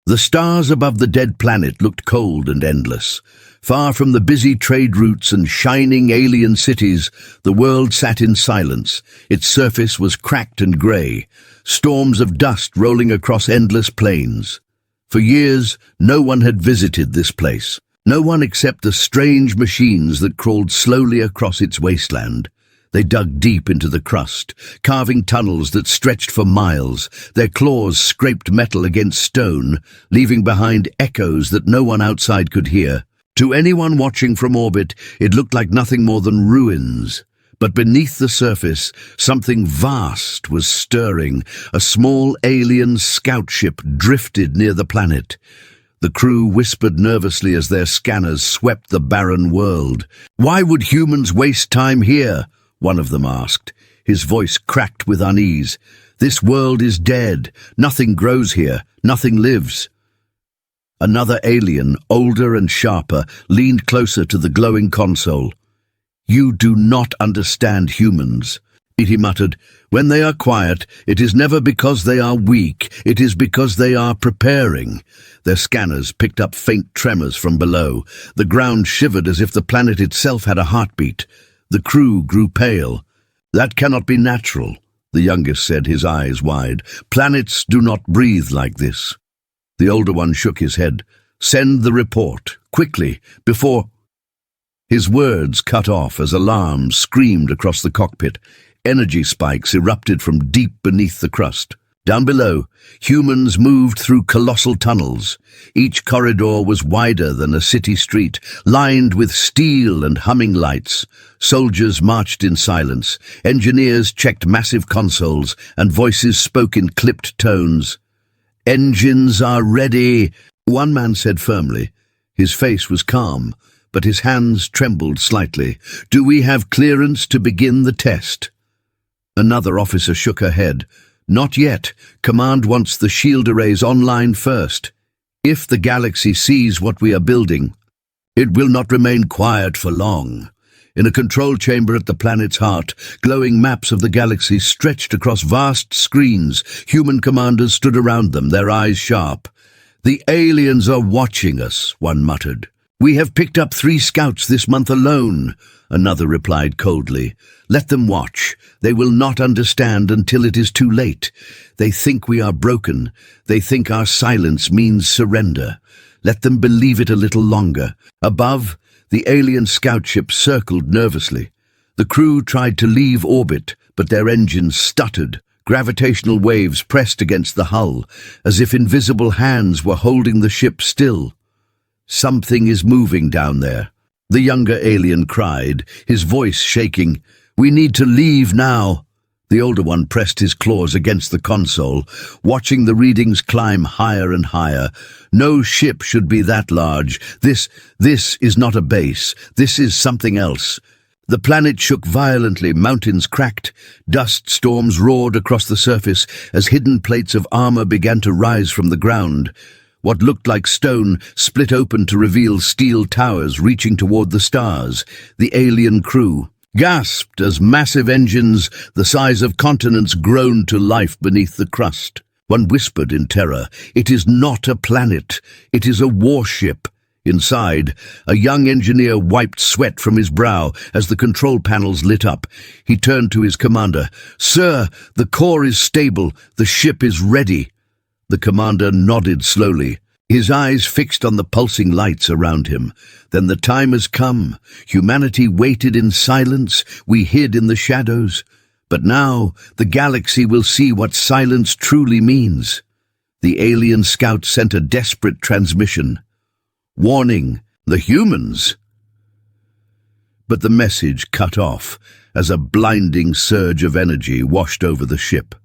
The stars above the dead planet looked cold and endless. Far from the busy trade routes and shining alien cities, the world sat in silence. Its surface was cracked and grey, storms of dust rolling across endless plains. For years, no one had visited this place. No one except the strange machines that crawled slowly across its wasteland. They dug deep into the crust, carving tunnels that stretched for miles. Their claws scraped metal against stone, leaving behind echoes that no one outside could hear. To anyone watching from orbit, it looked like nothing more than ruins. But beneath the surface, something vast was stirring. A small alien scout ship drifted near the planet. The crew whispered nervously as their scanners swept the barren world. "Why would humans waste time here?" one of them asked. His voice cracked with unease. "This world is dead. Nothing grows here. Nothing lives." Another alien, older and sharper, leaned closer to the glowing console. "You do not understand humans," he muttered. "When they are quiet, it is never because they are weak. It is because they are preparing." Their scanners picked up faint tremors from below. The ground shivered as if the planet itself had a heartbeat. The crew grew pale. "That cannot be natural," the youngest said, his eyes wide. "Planets do not breathe like this." The older one shook his head. "Send the report, quickly, before—" His words cut off as alarms screamed across the cockpit. Energy spikes erupted from deep beneath the crust. Down below, humans moved through colossal tunnels. Each corridor was wider than a city street, lined with steel and humming lights. Soldiers marched in silence. Engineers checked massive consoles, and voices spoke in clipped tones. "Engines are ready," one man said firmly. His face was calm, but his hands trembled slightly. "Do we have clearance to begin the test?" Another officer shook her head. "Not yet. Command wants the shield arrays online first. If the galaxy sees what we are building, it will not remain quiet for long." In a control chamber at the planet's heart, glowing maps of the galaxy stretched across vast screens. Human commanders stood around them, their eyes sharp. "The aliens are watching us," one muttered. "We have picked up 3 scouts this month alone," another replied coldly. "Let them watch. They will not understand until it is too late. They think we are broken. They think our silence means surrender. Let them believe it a little longer." Above, the alien scout ship circled nervously. The crew tried to leave orbit, but their engines stuttered. Gravitational waves pressed against the hull, as if invisible hands were holding the ship still. "Something is moving down there," the younger alien cried, his voice shaking. "We need to leave now." The older one pressed his claws against the console, watching the readings climb higher and higher. "No ship should be that large. This is not a base. This is something else." The planet shook violently, mountains cracked, dust storms roared across the surface as hidden plates of armor began to rise from the ground. What looked like stone split open to reveal steel towers reaching toward the stars. The alien crew gasped as massive engines the size of continents groaned to life beneath the crust. One whispered in terror, "It is not a planet. It is a warship." Inside, a young engineer wiped sweat from his brow as the control panels lit up. He turned to his commander. "Sir, the core is stable. The ship is ready." The commander nodded slowly, his eyes fixed on the pulsing lights around him. "Then the time has come. Humanity waited in silence. We hid in the shadows. But now the galaxy will see what silence truly means." The alien scout sent a desperate transmission. "Warning, the humans!" But the message cut off as a blinding surge of energy washed over the ship.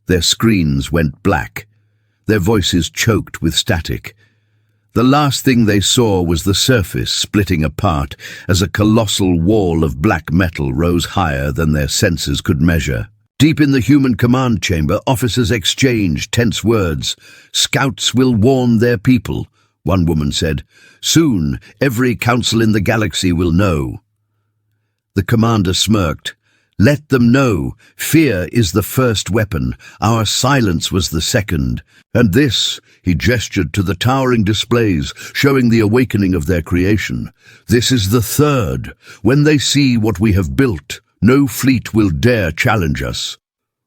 Their screens went black, their voices choked with static. The last thing they saw was the surface splitting apart as a colossal wall of black metal rose higher than their senses could measure. Deep in the human command chamber, officers exchanged tense words. "Scouts will warn their people," one woman said. "Soon, every council in the galaxy will know." The commander smirked. Let them know, fear is the first weapon, our silence was the second. And this, he gestured to the towering displays, showing the awakening of their creation. This is the third. When they see what we have built, no fleet will dare challenge us.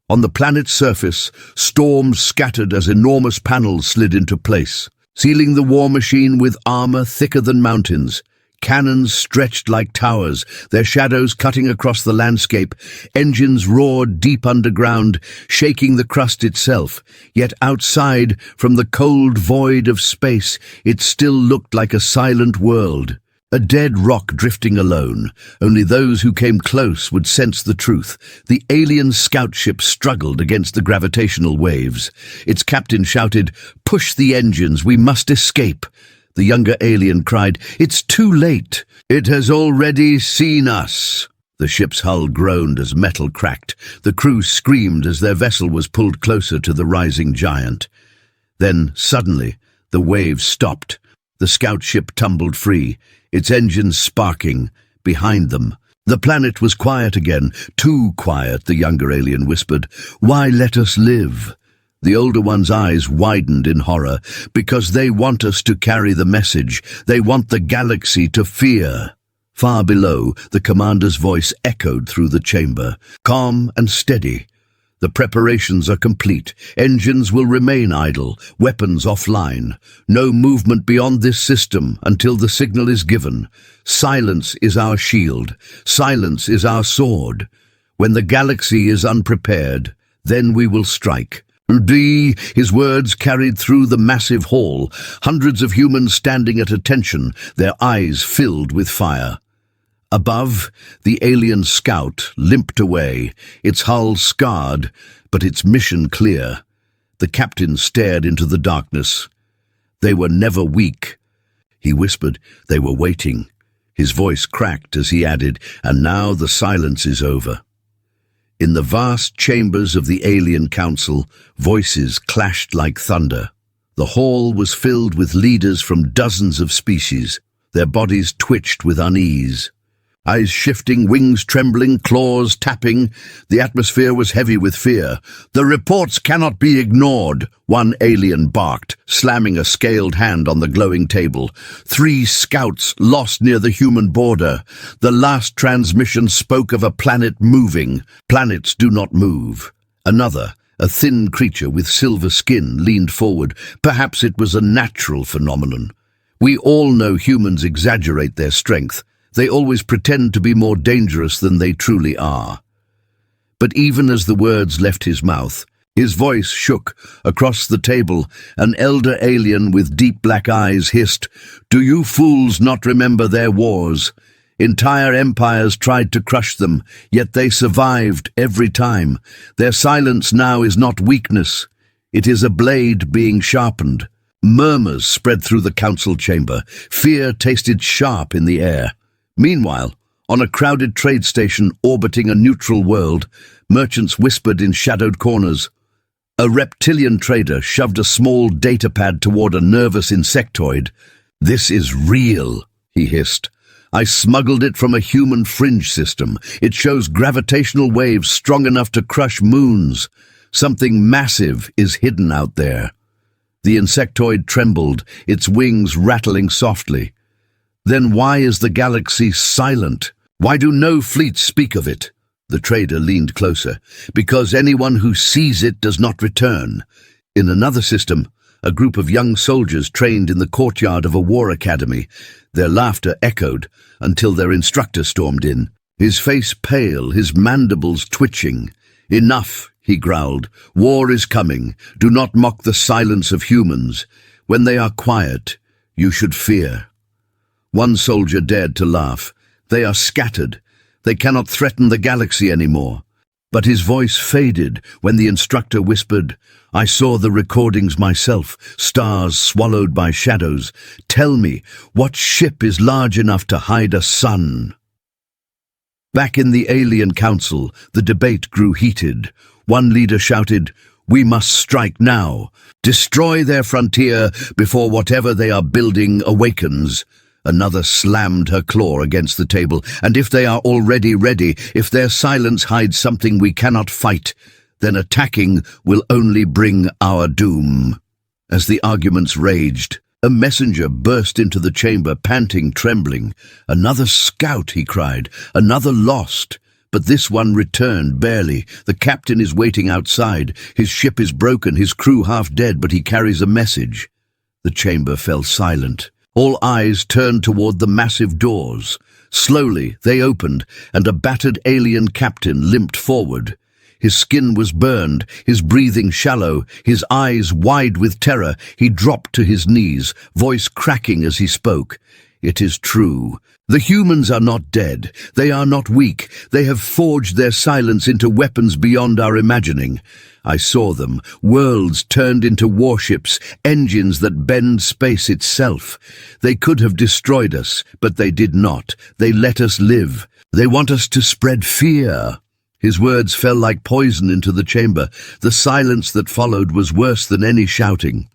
On the planet's surface, storms scattered as enormous panels slid into place, sealing the war machine with armor thicker than mountains. Cannons stretched like towers, their shadows cutting across the landscape. Engines roared deep underground, shaking the crust itself. Yet outside, from the cold void of space, it still looked like a silent world. A dead rock drifting alone. Only those who came close would sense the truth. The alien scout ship struggled against the gravitational waves. Its captain shouted, "Push the engines, we must escape." The younger alien cried, "It's too late. It has already seen us." The ship's hull groaned as metal cracked. The crew screamed as their vessel was pulled closer to the rising giant. Then, suddenly, the waves stopped. The scout ship tumbled free, its engines sparking. Behind them, the planet was quiet again. "Too quiet," the younger alien whispered. "Why let us live?" The older one's eyes widened in horror. "Because they want us to carry the message. They want the galaxy to fear." Far below, the commander's voice echoed through the chamber, calm and steady. "The preparations are complete. Engines will remain idle, weapons offline. No movement beyond this system until the signal is given. Silence is our shield. Silence is our sword. When the galaxy is unprepared, then we will strike." His words carried through the massive hall, hundreds of humans standing at attention, their eyes filled with fire. Above, the alien scout limped away, its hull scarred, but its mission clear. The captain stared into the darkness. "They were never weak," he whispered. "They were waiting." His voice cracked as he added, "And now the silence is over." In the vast chambers of the alien council, voices clashed like thunder. The hall was filled with leaders from dozens of species. Their bodies twitched with unease. Eyes shifting, wings trembling, claws tapping. The atmosphere was heavy with fear. "The reports cannot be ignored," one alien barked, slamming a scaled hand on the glowing table. "3 scouts lost near the human border. The last transmission spoke of a planet moving. Planets do not move." Another, a thin creature with silver skin, leaned forward. Perhaps it was a natural phenomenon. We all know humans exaggerate their strength. They always pretend to be more dangerous than they truly are. But even as the words left his mouth, his voice shook. Across the table, an elder alien with deep black eyes hissed, "Do you fools not remember their wars? Entire empires tried to crush them, yet they survived every time. Their silence now is not weakness. It is a blade being sharpened." Murmurs spread through the council chamber. Fear tasted sharp in the air. Meanwhile, on a crowded trade station orbiting a neutral world, merchants whispered in shadowed corners. A reptilian trader shoved a small datapad toward a nervous insectoid. "This is real," he hissed. "I smuggled it from a human fringe system. It shows gravitational waves strong enough to crush moons. Something massive is hidden out there." The insectoid trembled, its wings rattling softly. "Then why is the galaxy silent? Why do no fleets speak of it?" The trader leaned closer. "Because anyone who sees it does not return." In another system, a group of young soldiers trained in the courtyard of a war academy. Their laughter echoed until their instructor stormed in, his face pale, his mandibles twitching. "Enough," he growled. "War is coming. Do not mock the silence of humans. When they are quiet, you should fear." One soldier dared to laugh. "They are scattered. They cannot threaten the galaxy anymore." But his voice faded when the instructor whispered, "I saw the recordings myself, stars swallowed by shadows. Tell me, what ship is large enough to hide a sun?" Back in the alien council, the debate grew heated. One leader shouted, "We must strike now. Destroy their frontier before whatever they are building awakens." Another slammed her claw against the table. "And if they are already ready, if their silence hides something we cannot fight, then attacking will only bring our doom." As the arguments raged, a messenger burst into the chamber, panting, trembling. "Another scout," he cried, "another lost. But this one returned, barely. The captain is waiting outside. His ship is broken, his crew half dead, but he carries a message." The chamber fell silent. All eyes turned toward the massive doors. Slowly they opened, and a battered alien captain limped forward. His skin was burned, his breathing shallow, his eyes wide with terror. He dropped to his knees, voice cracking as he spoke. "It is true. The humans are not dead. They are not weak. They have forged their silence into weapons beyond our imagining. I saw them, worlds turned into warships, engines that bend space itself. They could have destroyed us, but they did not. They let us live. They want us to spread fear." His words fell like poison into the chamber. The silence that followed was worse than any shouting.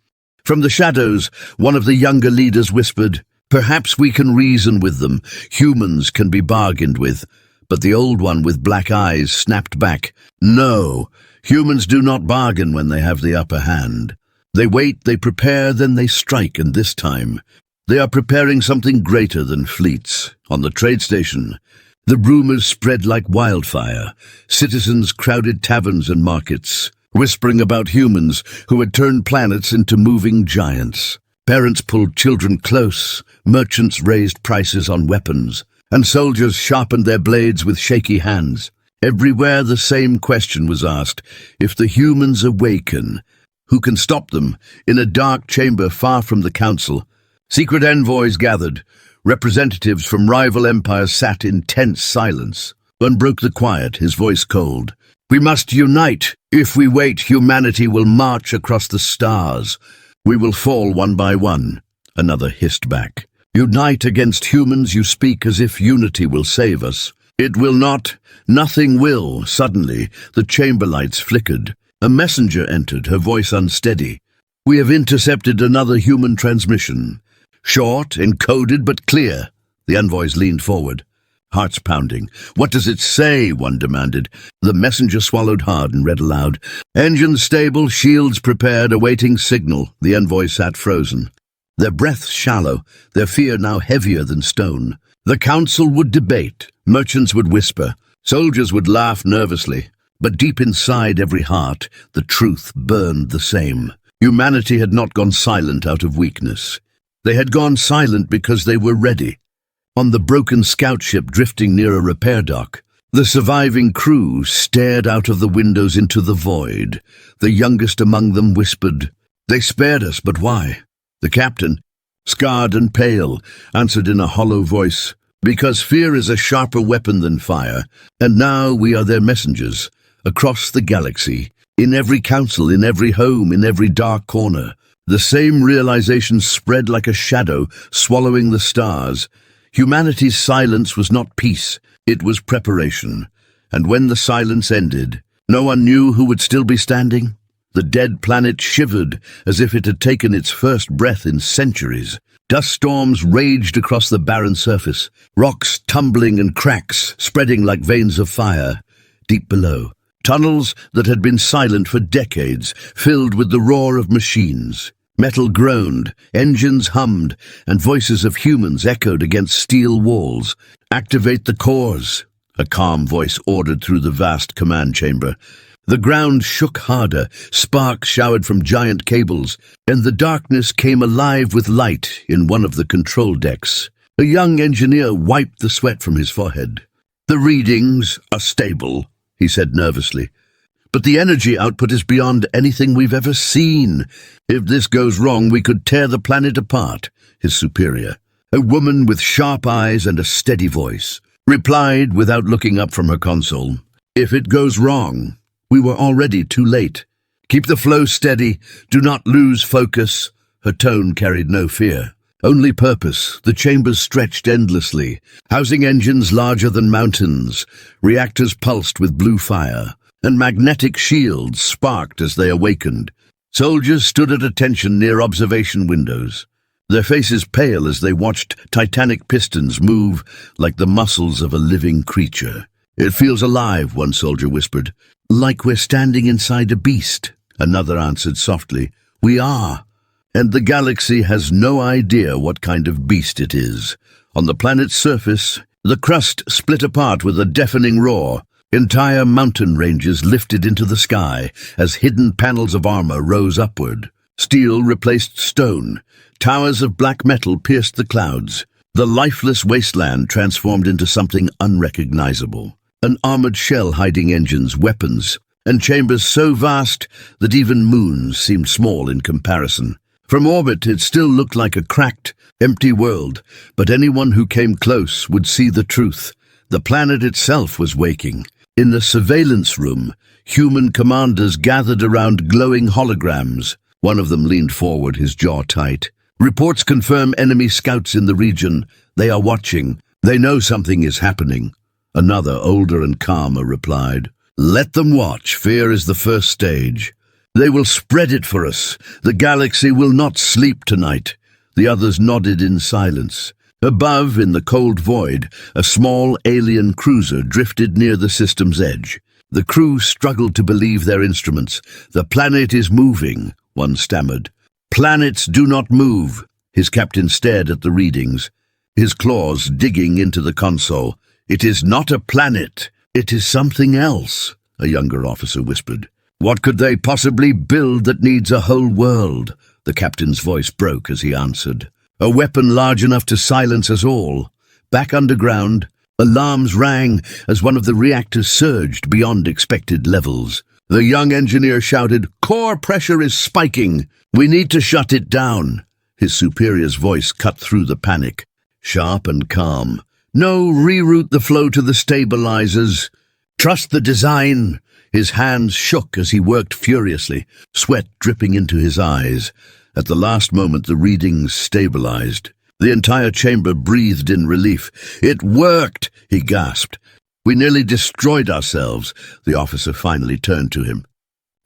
From the shadows, one of the younger leaders whispered, "Perhaps we can reason with them. Humans can be bargained with." But the old one with black eyes snapped back, "No, humans do not bargain when they have the upper hand. They wait, they prepare, then they strike, and this time they are preparing something greater than fleets." On the trade station, the rumors spread like wildfire. Citizens crowded taverns and markets, whispering about humans who had turned planets into moving giants. Parents pulled children close, merchants raised prices on weapons, and soldiers sharpened their blades with shaky hands. Everywhere the same question was asked: if the humans awaken, who can stop them? In a dark chamber far from the council, secret envoys gathered. Representatives from rival empires sat in tense silence. One broke the quiet, his voice cold. "We must unite. If we wait, humanity will march across the stars. We will fall one by one." Another hissed back. "Unite against humans, you speak as if unity will save us. It will not. Nothing will." Suddenly, the chamber lights flickered. A messenger entered, her voice unsteady. "We have intercepted another human transmission. Short, encoded, but clear." The envoys leaned forward, hearts pounding. "What does it say?" one demanded. The messenger swallowed hard and read aloud. "Engines stable, shields prepared, awaiting signal." The envoys sat frozen, their breaths shallow, their fear now heavier than stone. The council would debate, merchants would whisper, soldiers would laugh nervously. But deep inside every heart, the truth burned the same. Humanity had not gone silent out of weakness. They had gone silent because they were ready. On the broken scout ship drifting near a repair dock, the surviving crew stared out of the windows into the void. The youngest among them whispered, "They spared us, but why?" The captain, scarred and pale, answered in a hollow voice, "Because fear is a sharper weapon than fire, and now we are their messengers, across the galaxy, in every council, in every home, in every dark corner." The same realization spread like a shadow, swallowing the stars. Humanity's silence was not peace, it was preparation. And when the silence ended, no one knew who would still be standing. The dead planet shivered as if it had taken its first breath in centuries. Dust storms raged across the barren surface, rocks tumbling and cracks spreading like veins of fire. Deep below, tunnels that had been silent for decades filled with the roar of machines. Metal groaned, engines hummed, and voices of humans echoed against steel walls. "Activate the cores," a calm voice ordered through the vast command chamber. The ground shook harder, sparks showered from giant cables, and the darkness came alive with light in one of the control decks. A young engineer wiped the sweat from his forehead. "The readings are stable," he said nervously. "But the energy output is beyond anything we've ever seen. If this goes wrong, we could tear the planet apart." His superior, a woman with sharp eyes and a steady voice, replied without looking up from her console, "If it goes wrong, we were already too late. Keep the flow steady. Do not lose focus." Her tone carried no fear, only purpose. The chambers stretched endlessly, housing engines larger than mountains. Reactors pulsed with blue fire, and magnetic shields sparked as they awakened. Soldiers stood at attention near observation windows. their faces pale as they watched titanic pistons move like the muscles of a living creature. "It feels alive," one soldier whispered. "Like we're standing inside a beast," another answered softly. "We are. And the galaxy has no idea what kind of beast it is." On the planet's surface, the crust split apart with a deafening roar. Entire mountain ranges lifted into the sky as hidden panels of armor rose upward. Steel replaced stone. Towers of black metal pierced the clouds. The lifeless wasteland transformed into something unrecognizable. An armored shell hiding engines, weapons, and chambers so vast that even moons seemed small in comparison. From orbit, it still looked like a cracked, empty world, but anyone who came close would see the truth. The planet itself was waking. In the surveillance room, human commanders gathered around glowing holograms. One of them leaned forward, his jaw tight. "Reports confirm enemy scouts in the region. They are watching. They know something is happening." Another, older and calmer, replied, "Let them watch. Fear is the first stage. They will spread it for us. The galaxy will not sleep tonight." The others nodded in silence. Above, in the cold void, a small alien cruiser drifted near the system's edge. The crew struggled to believe their instruments. "The planet is moving," one stammered. "Planets do not move." His captain stared at the readings, his claws digging into the console. "It is not a planet. It is something else," a younger officer whispered. "What could they possibly build that needs a whole world?" The captain's voice broke as he answered. "A weapon large enough to silence us all." Back underground, alarms rang as one of the reactors surged beyond expected levels. The young engineer shouted, "Core pressure is spiking. We need to shut it down." His superior's voice cut through the panic, sharp and calm. "No, reroute the flow to the stabilizers. Trust the design." His hands shook as he worked furiously, sweat dripping into his eyes. At the last moment, the readings stabilized. The entire chamber breathed in relief. "It worked," he gasped. "We nearly destroyed ourselves." The officer finally turned to him.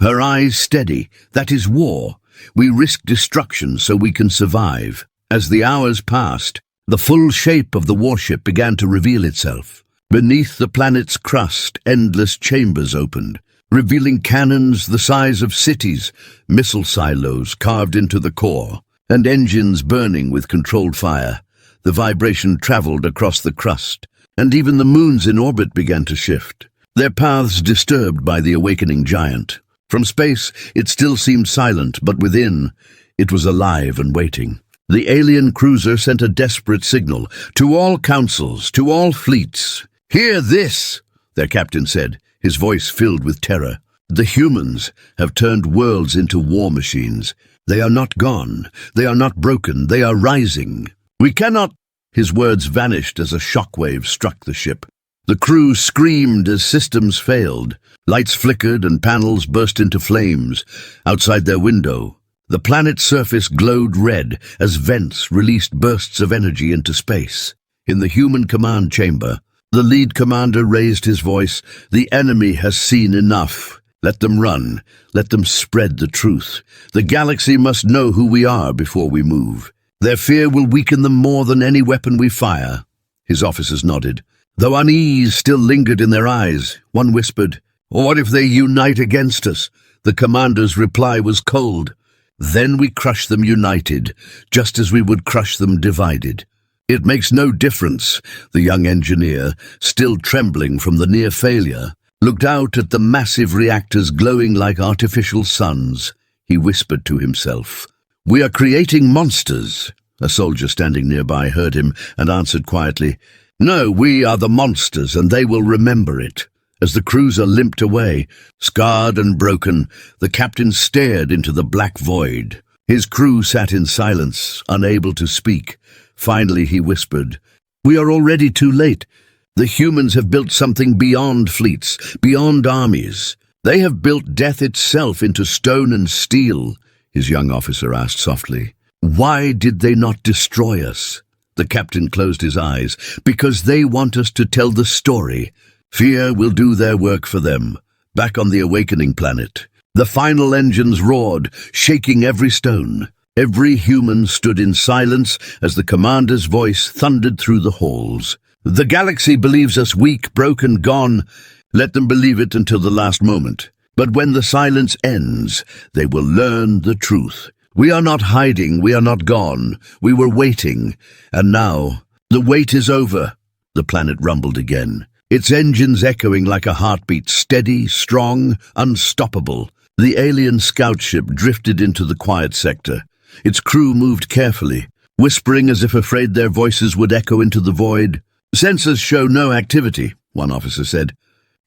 Her eyes steady. "That is war. We risk destruction so we can survive." As the hours passed, the full shape of the warship began to reveal itself. Beneath the planet's crust, endless chambers opened, revealing cannons the size of cities, missile silos carved into the core, and engines burning with controlled fire. The vibration traveled across the crust, and even the moons in orbit began to shift, their paths disturbed by the awakening giant. From space, it still seemed silent, but within, it was alive and waiting. The alien cruiser sent a desperate signal to all councils, to all fleets. "Hear this," their captain said, his voice filled with terror. "The humans have turned worlds into war machines. They are not gone. They are not broken. They are rising. We cannot—" His words vanished as a shockwave struck the ship. The crew screamed as systems failed. Lights flickered and panels burst into flames. Outside their window, the planet's surface glowed red as vents released bursts of energy into space. In the human command chamber, the lead commander raised his voice. "The enemy has seen enough. Let them run. Let them spread the truth. The galaxy must know who we are before we move. Their fear will weaken them more than any weapon we fire." His officers nodded, though unease still lingered in their eyes. One whispered, "What if they unite against us?" The commander's reply was cold. "Then we crush them united, just as we would crush them divided." "It makes no difference." The young engineer, still trembling from the near failure, looked out at the massive reactors glowing like artificial suns. He whispered to himself, "We are creating monsters." A soldier standing nearby heard him and answered quietly, "No, we are the monsters, and they will remember it." As the cruiser limped away, scarred and broken, the captain stared into the black void. His crew sat in silence, unable to speak. Finally he whispered, "We are already too late. The humans have built something beyond fleets, beyond armies. They have built death itself into stone and steel." His young officer asked softly, "Why did they not destroy us?" The captain closed his eyes. "Because they want us to tell the story. Fear will do their work for them." Back on the awakening planet, the final engines roared, shaking every stone. Every human stood in silence as the commander's voice thundered through the halls. The galaxy believes us weak, broken, gone. Let them believe it until the last moment. But when the silence ends, they will learn the truth. We are not hiding, we are not gone. We were waiting, and now the wait is over. The planet rumbled again, its engines echoing like a heartbeat, steady, strong, unstoppable. The alien scout ship drifted into the quiet sector. Its crew moved carefully, whispering as if afraid their voices would echo into the void. "Sensors show no activity," one officer said,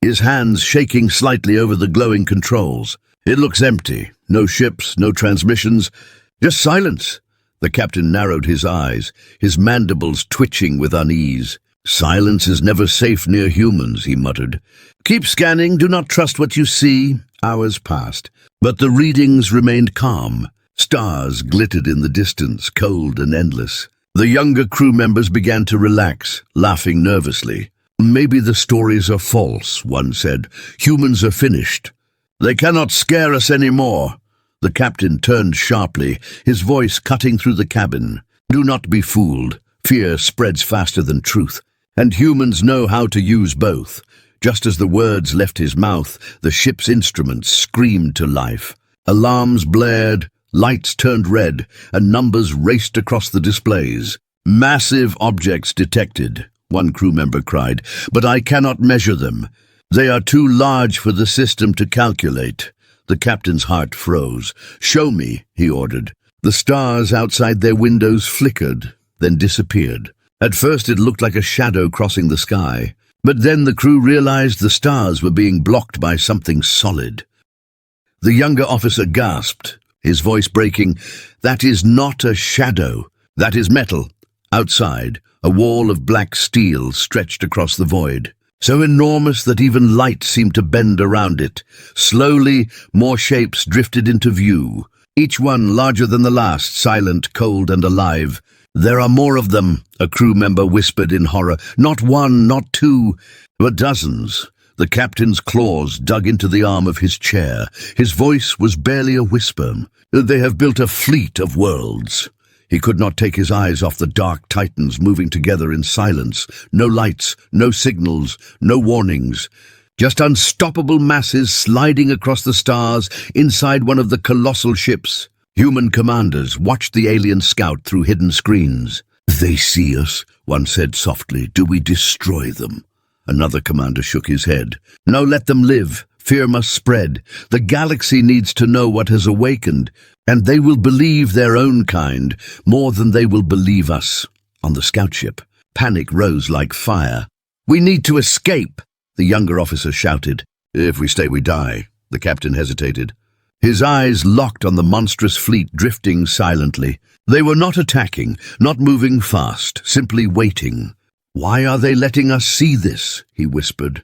his hands shaking slightly over the glowing controls. "It looks empty. No ships, no transmissions, just silence." The captain narrowed his eyes, his mandibles twitching with unease. "Silence is never safe near humans," he muttered. "Keep scanning, do not trust what you see." Hours passed, but the readings remained calm. Stars glittered in the distance, cold and endless. The younger crew members began to relax, laughing nervously. "Maybe the stories are false," one said. "Humans are finished. They cannot scare us anymore." The captain turned sharply, his voice cutting through the cabin. "Do not be fooled. Fear spreads faster than truth, and humans know how to use both." Just as the words left his mouth, the ship's instruments screamed to life. Alarms blared, lights turned red, and numbers raced across the displays. "Massive objects detected," one crew member cried, "but I cannot measure them. They are too large for the system to calculate." The captain's heart froze. "Show me," he ordered. The stars outside their windows flickered, then disappeared. At first it looked like a shadow crossing the sky, but then the crew realized the stars were being blocked by something solid. The younger officer gasped, his voice breaking. "That is not a shadow. That is metal." Outside, a wall of black steel stretched across the void, so enormous that even light seemed to bend around it. Slowly, more shapes drifted into view, each one larger than the last, silent, cold, and alive. "There are more of them," a crew member whispered in horror. "Not one, not two, but dozens." The captain's claws dug into the arm of his chair. His voice was barely a whisper. "They have built a fleet of worlds." He could not take his eyes off the dark titans moving together in silence. No lights, no signals, no warnings. Just unstoppable masses sliding across the stars inside one of the colossal ships. Human commanders watched the alien scout through hidden screens. "They see us," one said softly. "Do we destroy them?" Another commander shook his head. "No, let them live. Fear must spread. The galaxy needs to know what has awakened, and they will believe their own kind more than they will believe us." On the scout ship, panic rose like fire. "We need to escape," the younger officer shouted. "If we stay, we die," the captain hesitated. His eyes locked on the monstrous fleet drifting silently. They were not attacking, not moving fast, simply waiting. "Why are they letting us see this?" he whispered.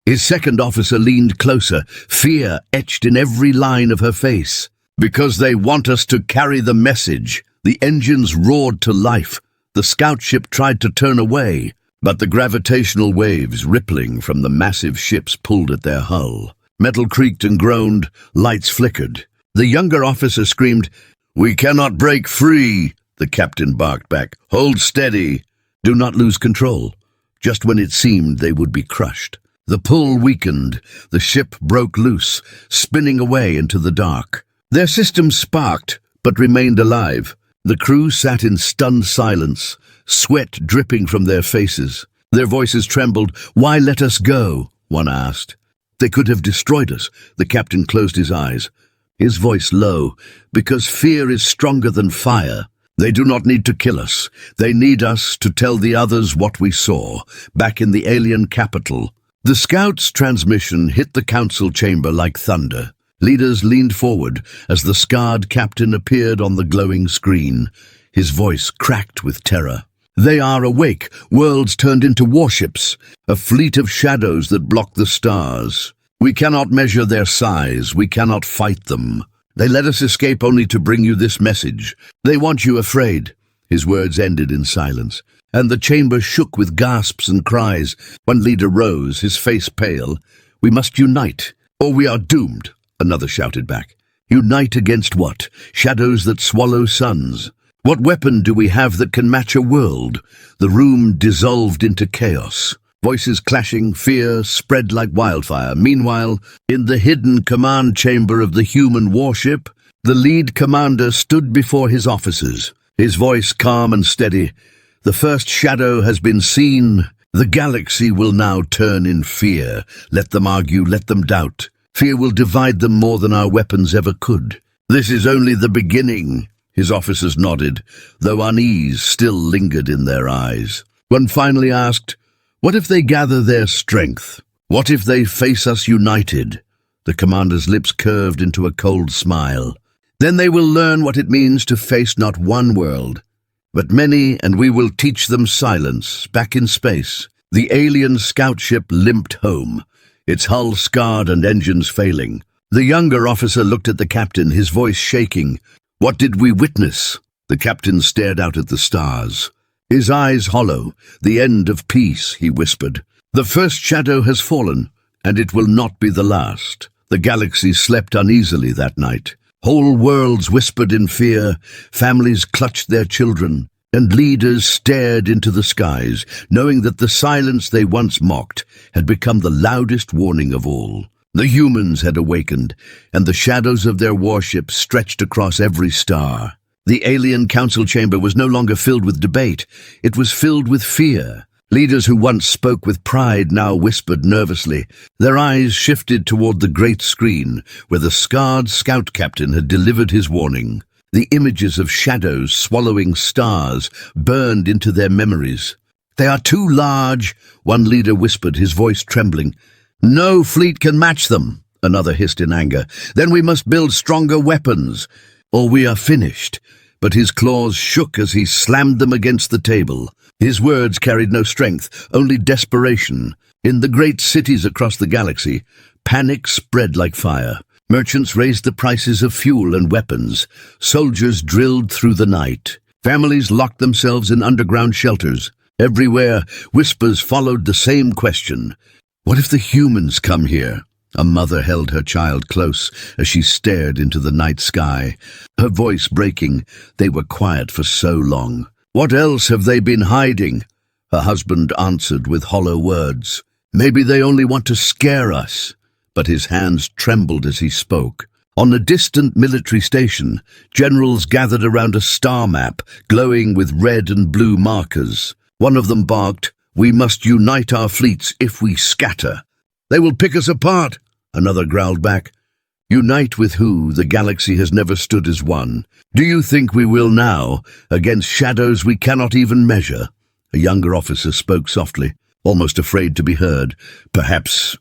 His second officer leaned closer, fear etched in every line of her face. "Because they want us to carry the message." The engines roared to life. The scout ship tried to turn away, but the gravitational waves rippling from the massive ships pulled at their hull. Metal creaked and groaned, lights flickered. The younger officer screamed, "We cannot break free!" The captain barked back, "Hold steady! Do not lose control." Just when it seemed they would be crushed, the pull weakened, the ship broke loose, spinning away into the dark. Their systems sparked, but remained alive. The crew sat in stunned silence, sweat dripping from their faces. Their voices trembled. "Why let us go?" one asked. "They could have destroyed us." The captain closed his eyes, his voice low. "Because fear is stronger than fire. They do not need to kill us. They need us to tell the others what we saw, back in the alien capital." The scout's transmission hit the council chamber like thunder. Leaders leaned forward as the scarred captain appeared on the glowing screen. His voice cracked with terror. "They are awake. Worlds turned into warships, a fleet of shadows that block the stars. We cannot measure their size. We cannot fight them. They let us escape only to bring you this message. They want you afraid." His words ended in silence, and the chamber shook with gasps and cries. One leader rose, his face pale. "We must unite, or we are doomed," another shouted back. Unite against what? Shadows that swallow suns. What weapon do we have that can match a world? The room dissolved into chaos. Voices clashing, fear spread like wildfire. Meanwhile, in the hidden command chamber of the human warship, the lead commander stood before his officers, his voice calm and steady. The first shadow has been seen. The galaxy will now turn in fear. Let them argue, let them doubt. Fear will divide them more than our weapons ever could. This is only the beginning. His officers nodded, though unease still lingered in their eyes. One finally asked, "What if they gather their strength? What if they face us united?" The commander's lips curved into a cold smile. "Then they will learn what it means to face not one world, but many, and we will teach them silence." Back in space, the alien scout ship limped home, its hull scarred and engines failing. The younger officer looked at the captain, his voice shaking. "What did we witness?" The captain stared out at the stars, his eyes hollow. "The end of peace," he whispered. "The first shadow has fallen, and it will not be the last." The galaxy slept uneasily that night. Whole worlds whispered in fear, families clutched their children, and leaders stared into the skies, knowing that the silence they once mocked had become the loudest warning of all. The humans had awakened, and the shadows of their warships stretched across every star. The alien council chamber was no longer filled with debate. It was filled with fear. Leaders who once spoke with pride now whispered nervously. Their eyes shifted toward the great screen, where the scarred scout captain had delivered his warning. The images of shadows swallowing stars burned into their memories. "They are too large," one leader whispered, his voice trembling. "No fleet can match them," another hissed in anger. "Then we must build stronger weapons, or we are finished." But his claws shook as he slammed them against the table. His words carried no strength, only desperation. In the great cities across the galaxy, panic spread like fire. Merchants raised the prices of fuel and weapons. Soldiers drilled through the night. Families locked themselves in underground shelters. Everywhere, whispers followed the same question. What if the humans come here? A mother held her child close as she stared into the night sky, her voice breaking. They were quiet for so long. What else have they been hiding? Her husband answered with hollow words. Maybe they only want to scare us. But his hands trembled as he spoke. On a distant military station, generals gathered around a star map, glowing with red and blue markers. One of them barked, "We must unite our fleets if we scatter." "They will pick us apart," another growled back. "Unite with who? The galaxy has never stood as one. Do you think we will now, against shadows we cannot even measure?" A younger officer spoke softly, almost afraid to be heard. Perhaps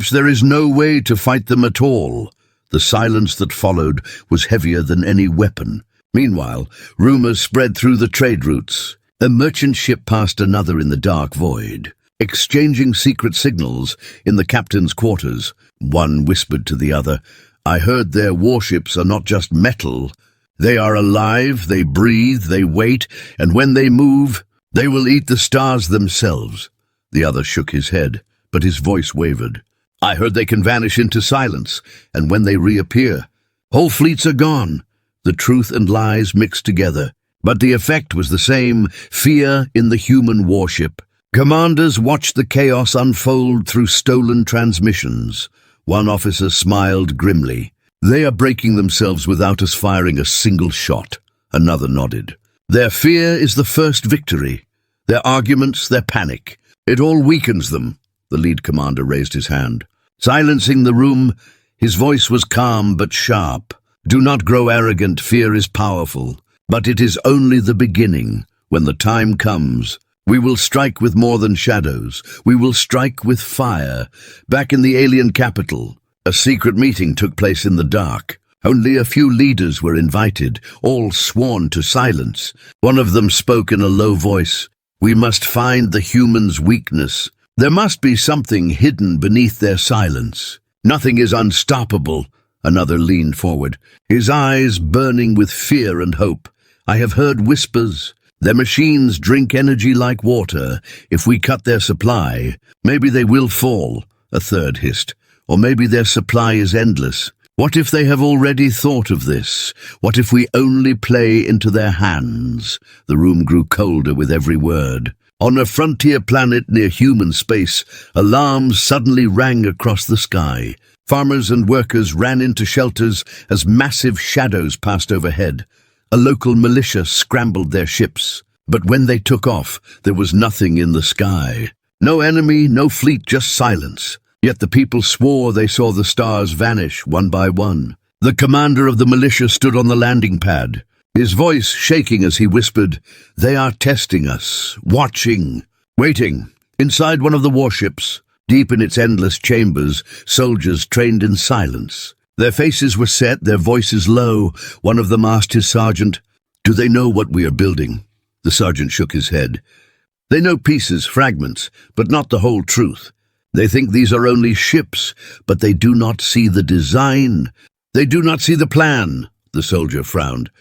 there is no way to fight them at all." The silence that followed was heavier than any weapon. Meanwhile, rumors spread through the trade routes. A merchant ship passed another in the dark void, exchanging secret signals in the captain's quarters. One whispered to the other, "I heard their warships are not just metal. They are alive, they breathe, they wait, and when they move, they will eat the stars themselves." The other shook his head, but his voice wavered. "I heard they can vanish into silence, and when they reappear, whole fleets are gone." The truth and lies mixed together. But the effect was the same, fear in the human warship. Commanders watched the chaos unfold through stolen transmissions. One officer smiled grimly. "They are breaking themselves without us firing a single shot." Another nodded. "Their fear is the first victory. Their arguments, their panic. It all weakens them." The lead commander raised his hand. Silencing the room, his voice was calm but sharp. "Do not grow arrogant, fear is powerful. But it is only the beginning. When the time comes, we will strike with more than shadows. We will strike with fire." Back in the alien capital, a secret meeting took place in the dark. Only a few leaders were invited, all sworn to silence. One of them spoke in a low voice. "We must find the humans' weakness. There must be something hidden beneath their silence. Nothing is unstoppable." Another leaned forward, his eyes burning with fear and hope. "I have heard whispers. Their machines drink energy like water. If we cut their supply, maybe they will fall." A third hissed. "Or maybe their supply is endless. What if they have already thought of this? What if we only play into their hands? The room grew colder with every word. On a frontier planet near human space, alarms suddenly rang across the sky. Farmers and workers ran into shelters as massive shadows passed overhead. A local militia scrambled their ships. But when they took off, there was nothing in the sky. No enemy, no fleet, just silence. Yet the people swore they saw the stars vanish one by one. The commander of the militia stood on the landing pad, his voice shaking as he whispered, "They are testing us, watching, waiting." Inside one of the warships, deep in its endless chambers, soldiers trained in silence. Their faces were set, their voices low. One of them asked his sergeant, "Do they know what we are building?" The sergeant shook his head. "They know pieces, fragments, but not the whole truth. They think these are only ships, but they do not see the design. They do not see the plan," the soldier frowned.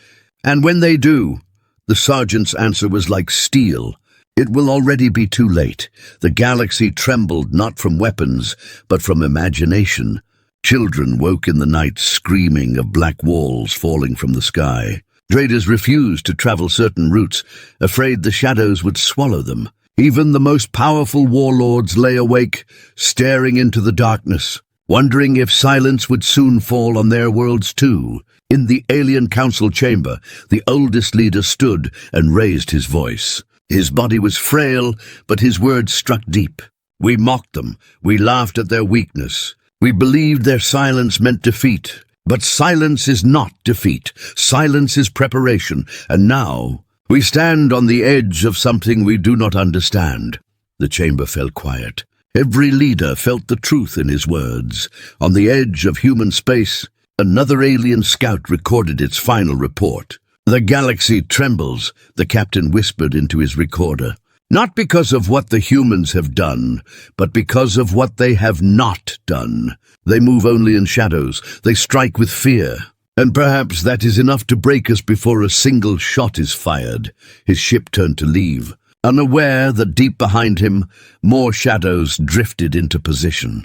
"And when they do," the sergeant's answer was like steel, "it will already be too late." The galaxy trembled not from weapons, but from imagination. Children woke in the night screaming of black walls falling from the sky. Traders refused to travel certain routes, afraid the shadows would swallow them. Even the most powerful warlords lay awake, staring into the darkness, wondering if silence would soon fall on their worlds too. In the alien council chamber, the oldest leader stood and raised his voice. His body was frail, but his words struck deep. "We mocked them, we laughed at their weakness. We believed their silence meant defeat. But silence is not defeat. Silence is preparation, and now we stand on the edge of something we do not understand." The chamber fell quiet. Every leader felt the truth in his words. On the edge of human space, another alien scout recorded its final report. "The galaxy trembles," the captain whispered into his recorder. "Not because of what the humans have done, but because of what they have not done. They move only in shadows. They strike with fear. And perhaps that is enough to break us before a single shot is fired." His ship turned to leave, unaware that deep behind him, more shadows drifted into position.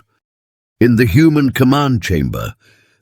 In the human command chamber,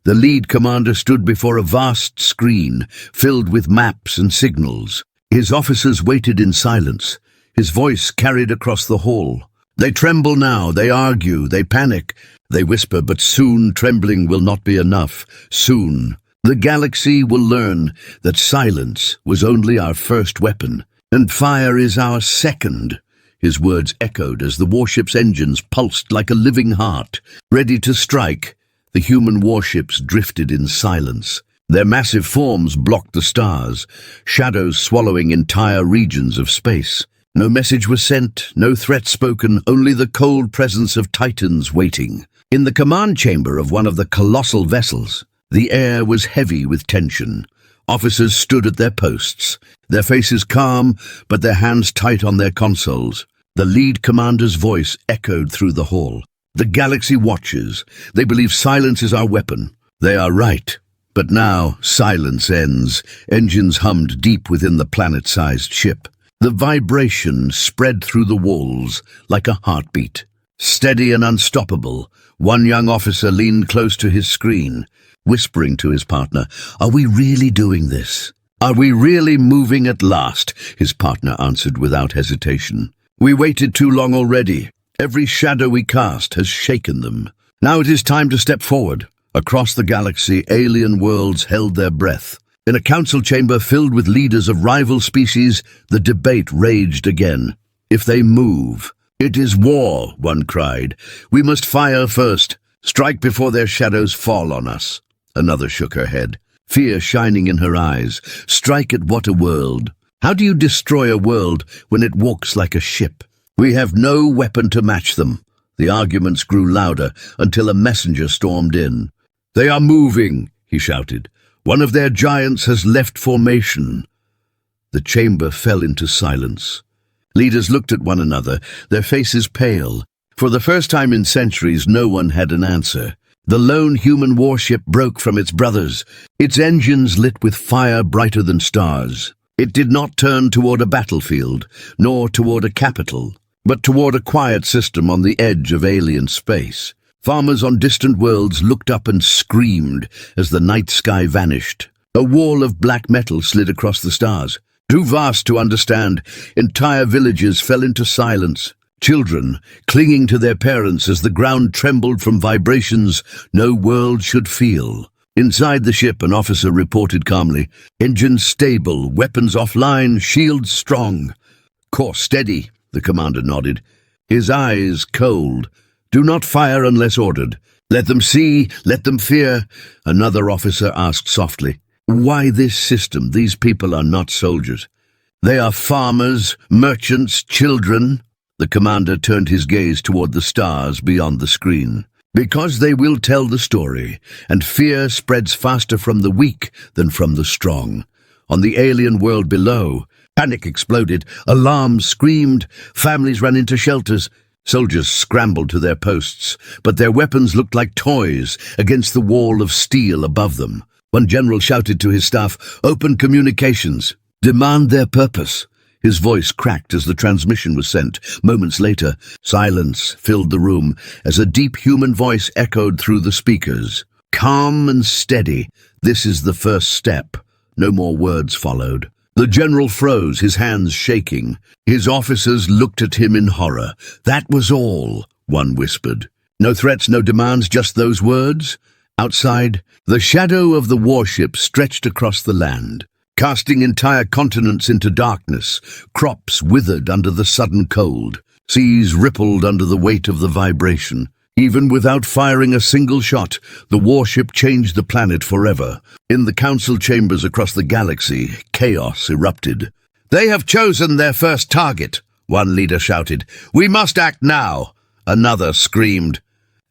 the lead commander stood before a vast screen filled with maps and signals. His officers waited in silence. His voice carried across the hall. "They tremble now, they argue, they panic, they whisper, but soon trembling will not be enough. Soon the galaxy will learn that silence was only our first weapon, and fire is our second." His words echoed as the warship's engines pulsed like a living heart. Ready to strike, the human warships drifted in silence. Their massive forms blocked the stars, shadows swallowing entire regions of space. No message was sent, no threat spoken, only the cold presence of titans waiting. In the command chamber of one of the colossal vessels, the air was heavy with tension. Officers stood at their posts, their faces calm, but their hands tight on their consoles. The lead commander's voice echoed through the hall. "The galaxy watches. They believe silence is our weapon. They are right. But now silence ends." Engines hummed deep within the planet-sized ship. The vibration spread through the walls like a heartbeat. Steady and unstoppable, one young officer leaned close to his screen, whispering to his partner, "Are we really doing this? Are we really moving at last?" His partner answered without hesitation. "We waited too long already. Every shadow we cast has shaken them. Now it is time to step forward." Across the galaxy, alien worlds held their breath. In a council chamber filled with leaders of rival species, the debate raged again. "If they move, it is war," one cried. "We must fire first, strike before their shadows fall on us." Another shook her head, fear shining in her eyes. "Strike at what a world? How do you destroy a world when it walks like a ship? We have no weapon to match them." The arguments grew louder until a messenger stormed in. "They are moving," he shouted. "One of their giants has left formation." The chamber fell into silence. Leaders looked at one another, their faces pale. For the first time in centuries, no one had an answer. The lone human warship broke from its brothers, its engines lit with fire brighter than stars. It did not turn toward a battlefield, nor toward a capital, but toward a quiet system on the edge of alien space. Farmers on distant worlds looked up and screamed as the night sky vanished. A wall of black metal slid across the stars. Too vast to understand, entire villages fell into silence. Children clinging to their parents as the ground trembled from vibrations no world should feel. Inside the ship, an officer reported calmly, "Engines stable, weapons offline, shields strong." "Course steady," the commander nodded, his eyes cold. "Do not fire unless ordered. Let them see, let them fear," another officer asked softly. "Why this system? These people are not soldiers. They are farmers, merchants, children." The commander turned his gaze toward the stars beyond the screen. "Because they will tell the story, and fear spreads faster from the weak than from the strong." On the alien world below, panic exploded, alarms screamed, families ran into shelters. Soldiers scrambled to their posts, but their weapons looked like toys against the wall of steel above them. One general shouted to his staff, "Open communications. Demand their purpose." His voice cracked as the transmission was sent. Moments later, silence filled the room as a deep human voice echoed through the speakers. "Calm and steady. This is the first step." No more words followed. The general froze, his hands shaking. His officers looked at him in horror. "That was all," one whispered. "No threats, no demands, just those words?" Outside, the shadow of the warship stretched across the land, casting entire continents into darkness. Crops withered under the sudden cold. Seas rippled under the weight of the vibration. Even without firing a single shot, the warship changed the planet forever. In the council chambers across the galaxy, chaos erupted. "They have chosen their first target," one leader shouted. "We must act now." Another screamed.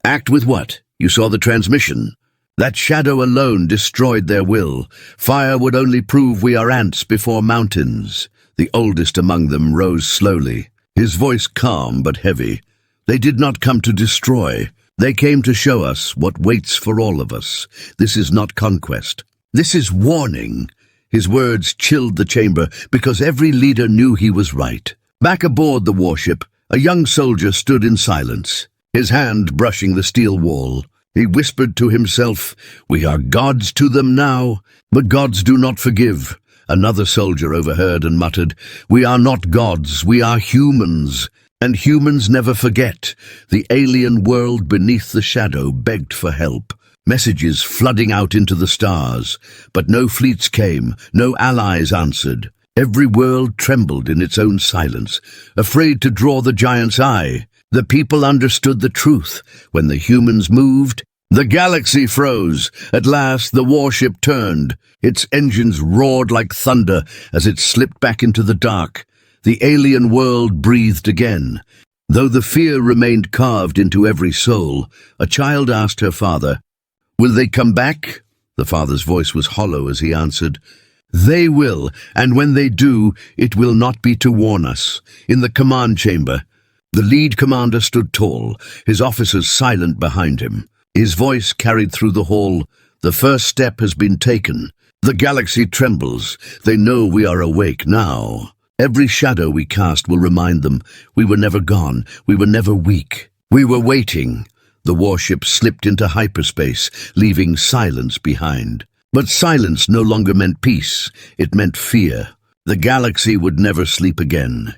"Act with what? You saw the transmission." That shadow alone destroyed their will. "Fire would only prove we are ants before mountains." The oldest among them rose slowly, his voice calm but heavy. "They did not come to destroy. They came to show us what waits for all of us. This is not conquest. This is warning." His words chilled the chamber because every leader knew he was right. Back aboard the warship, a young soldier stood in silence, his hand brushing the steel wall. He whispered to himself, "We are gods to them now, but gods do not forgive." Another soldier overheard and muttered, "We are not gods, we are humans. And humans never forget." The alien world beneath the shadow begged for help. Messages flooding out into the stars, but no fleets came, no allies answered. Every world trembled in its own silence, afraid to draw the giant's eye. The people understood the truth. When the humans moved, the galaxy froze. At last, the warship turned. Its engines roared like thunder as it slipped back into the dark. The alien world breathed again. Though the fear remained carved into every soul, a child asked her father, "Will they come back?" The father's voice was hollow as he answered, "They will, and when they do, it will not be to warn us." In the command chamber, the lead commander stood tall, his officers silent behind him. His voice carried through the hall, "The first step has been taken. The galaxy trembles. They know we are awake now. Every shadow we cast will remind them we were never gone, we were never weak. We were waiting." The warship slipped into hyperspace, leaving silence behind. But silence no longer meant peace, it meant fear. The galaxy would never sleep again.